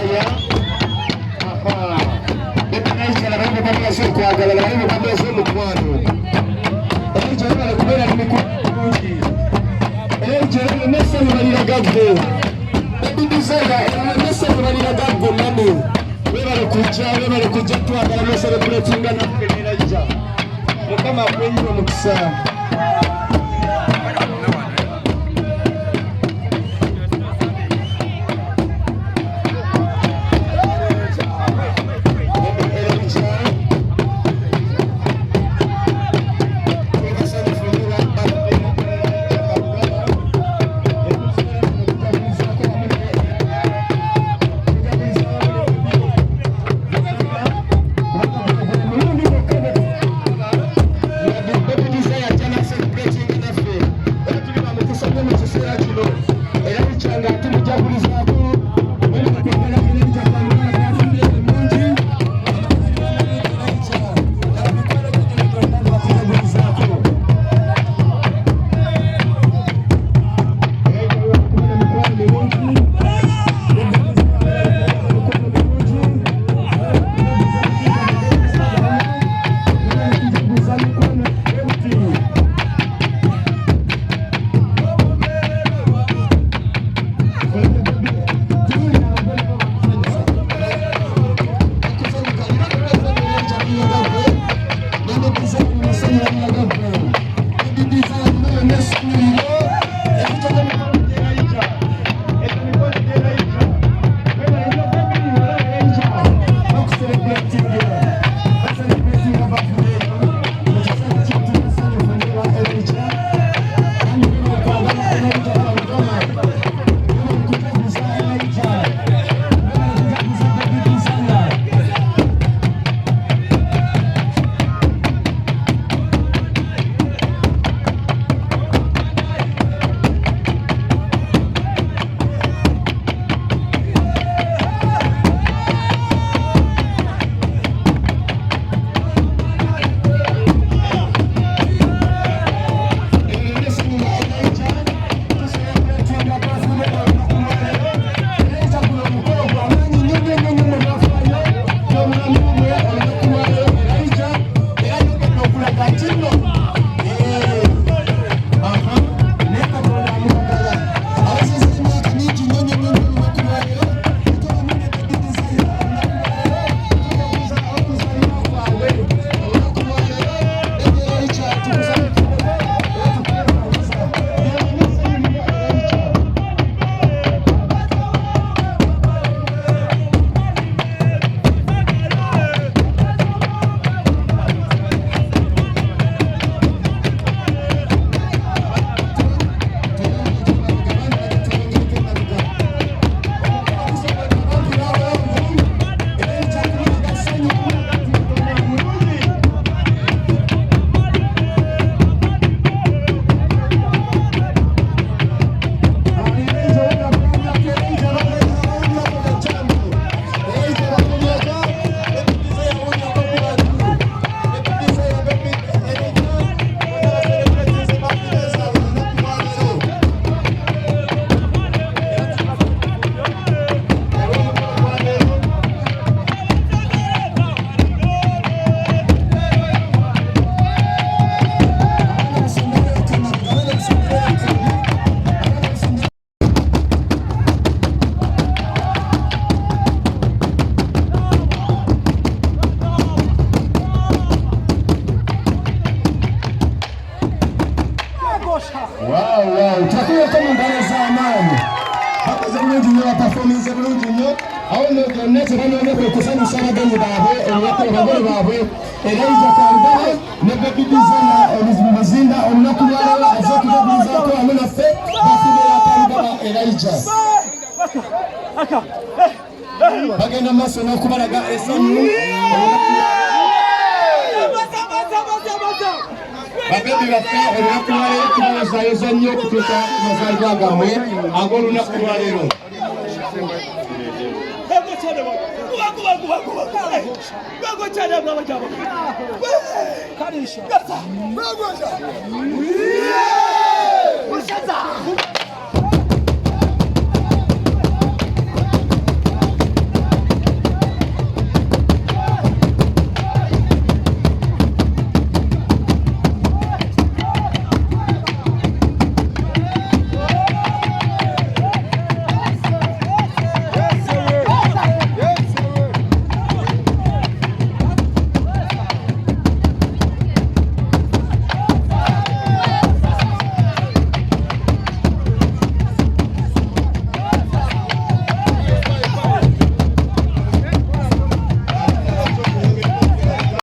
Desire. Desire la banda kama sio kwa gala la banda kama sio mkwano. Desire la kubera ni mikuki. Desire la mesa ni bali la gabbo. Desire la mesa ni bali la gabbo nani. Wewe kuja tu agala celebrating na Desire. Mukama kwenye mukisa. Wow, takuwa kama mbaya za amani. Hapa za mwenye nyo performance bulungi nyo. Aho no donate bano ne kusanya sana ganyi bawe, olwako bagole bawe. Elijah Kandala ne Baby Desire Luzinda onakulala azakubuza ko amuna fe basile yakandala Elijah. Aka. Bagenda maso no kubalaga esamu. Babebi baffe olunaku lwaleero tubazayoza nnyo okutuuka ku mazaalibwa gammwe ag'olunaku lwaleero. Karisha.